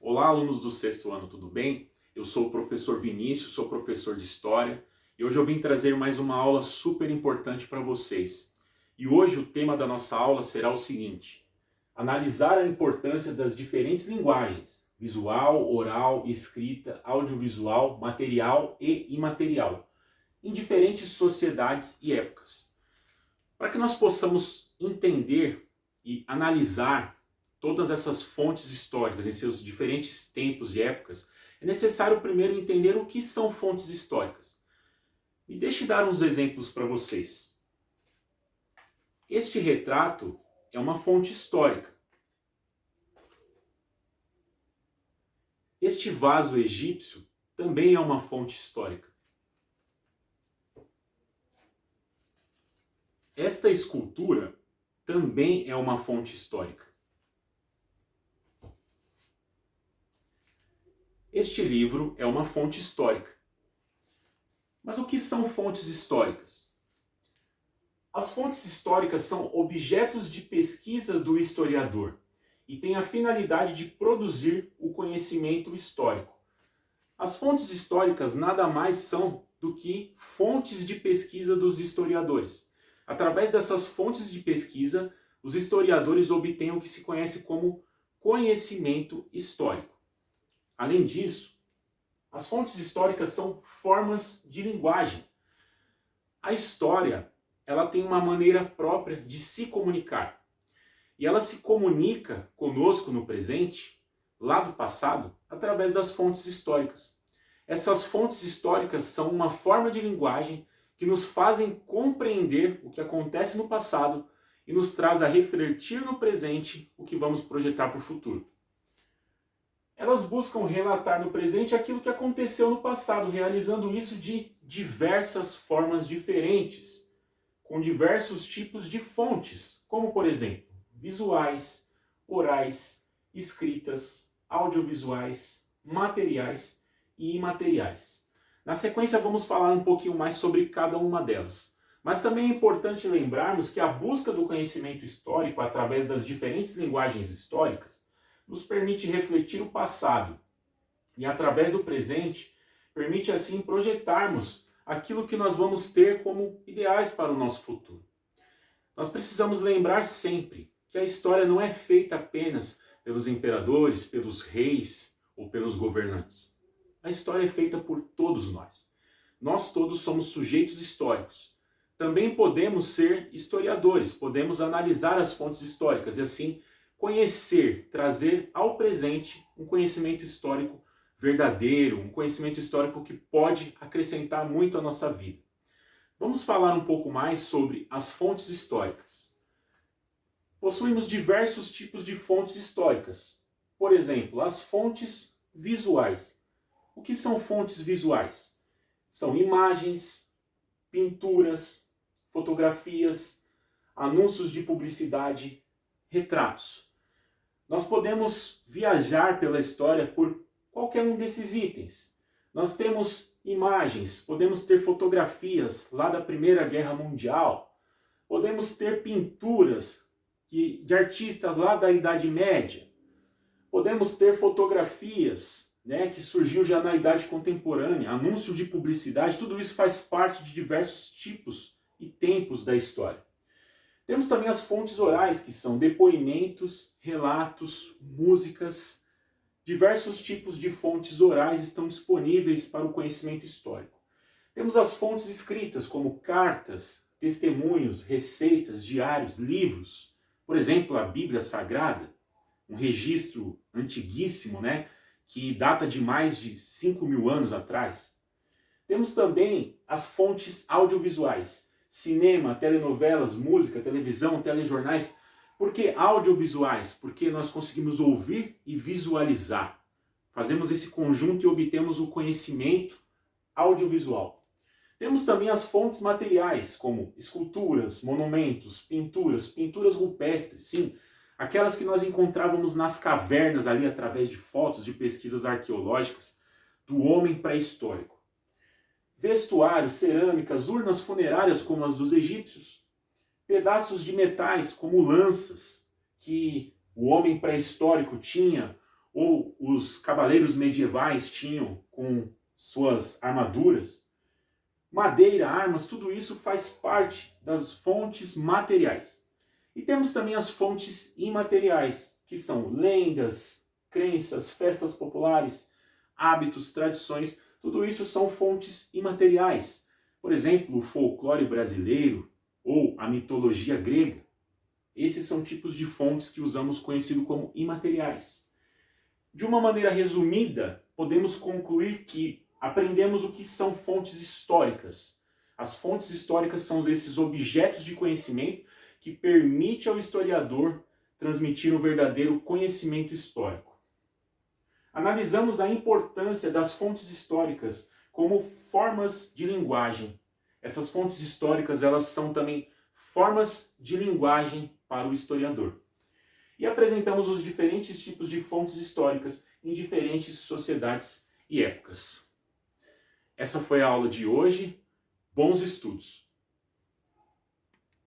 Olá, alunos do sexto ano, tudo bem? Eu sou o professor Vinícius, sou professor de História e hoje eu vim trazer mais uma aula super importante para vocês. E hoje o tema da nossa aula será o seguinte: analisar a importância das diferentes linguagens, visual, oral, escrita, audiovisual, material e imaterial, em diferentes sociedades e épocas. Para que nós possamos entender e analisar todas essas fontes históricas em seus diferentes tempos e épocas, é necessário primeiro entender o que são fontes históricas. E deixe dar uns exemplos para vocês. Este retrato é uma fonte histórica. Este vaso egípcio também é uma fonte histórica. Esta escultura também é uma fonte histórica. Este livro é uma fonte histórica. Mas o que são fontes históricas? As fontes históricas são objetos de pesquisa do historiador e têm a finalidade de produzir o conhecimento histórico. As fontes históricas nada mais são do que fontes de pesquisa dos historiadores. Através dessas fontes de pesquisa, os historiadores obtêm o que se conhece como conhecimento histórico. Além disso, as fontes históricas são formas de linguagem. A história, ela tem uma maneira própria de se comunicar. E ela se comunica conosco no presente, lá do passado, através das fontes históricas. Essas fontes históricas são uma forma de linguagem que nos fazem compreender o que acontece no passado e nos traz a refletir no presente o que vamos projetar para o futuro. Elas buscam relatar no presente aquilo que aconteceu no passado, realizando isso de diversas formas diferentes, com diversos tipos de fontes, como por exemplo, visuais, orais, escritas, audiovisuais, materiais e imateriais. Na sequência vamos falar um pouquinho mais sobre cada uma delas. Mas também é importante lembrarmos que a busca do conhecimento histórico através das diferentes linguagens históricas nos permite refletir o passado e, através do presente, permite assim projetarmos aquilo que nós vamos ter como ideais para o nosso futuro. Nós precisamos lembrar sempre que a história não é feita apenas pelos imperadores, pelos reis ou pelos governantes. A história é feita por todos nós. Nós todos somos sujeitos históricos. Também podemos ser historiadores, podemos analisar as fontes históricas e assim conhecer, trazer ao presente um conhecimento histórico verdadeiro, um conhecimento histórico que pode acrescentar muito à nossa vida. Vamos falar um pouco mais sobre as fontes históricas. Possuímos diversos tipos de fontes históricas. Por exemplo, as fontes visuais. O que são fontes visuais? São imagens, pinturas, fotografias, anúncios de publicidade, retratos. Nós podemos viajar pela história por qualquer um desses itens. Nós temos imagens, podemos ter fotografias lá da Primeira Guerra Mundial, podemos ter pinturas de artistas lá da Idade Média, podemos ter fotografias, que surgiu já na Idade Contemporânea, anúncio de publicidade, tudo isso faz parte de diversos tipos e tempos da história. Temos também as fontes orais, que são depoimentos, relatos, músicas. Diversos tipos de fontes orais estão disponíveis para o conhecimento histórico. Temos as fontes escritas, como cartas, testemunhos, receitas, diários, livros. Por exemplo, a Bíblia Sagrada, um registro antiguíssimo, que data de mais de 5.000 anos atrás. Temos também as fontes audiovisuais. Cinema, telenovelas, música, televisão, telejornais. Por que audiovisuais? Porque nós conseguimos ouvir e visualizar. Fazemos esse conjunto e obtemos o conhecimento audiovisual. Temos também as fontes materiais, como esculturas, monumentos, pinturas rupestres, sim, aquelas que nós encontrávamos nas cavernas ali através de fotos de pesquisas arqueológicas do homem pré-histórico. Vestuário, cerâmicas, urnas funerárias como as dos egípcios, pedaços de metais como lanças que o homem pré-histórico tinha, ou os cavaleiros medievais tinham com suas armaduras, madeira, armas, tudo isso faz parte das fontes materiais. E temos também as fontes imateriais, que são lendas, crenças, festas populares, hábitos, tradições, tudo isso são fontes imateriais. Por exemplo, o folclore brasileiro ou a mitologia grega. Esses são tipos de fontes que usamos conhecido como imateriais. De uma maneira resumida, podemos concluir que aprendemos o que são fontes históricas. As fontes históricas são esses objetos de conhecimento que permitem ao historiador transmitir um verdadeiro conhecimento histórico. Analisamos a importância das fontes históricas como formas de linguagem. Essas fontes históricas, elas são também formas de linguagem para o historiador. E apresentamos os diferentes tipos de fontes históricas em diferentes sociedades e épocas. Essa foi a aula de hoje. Bons estudos!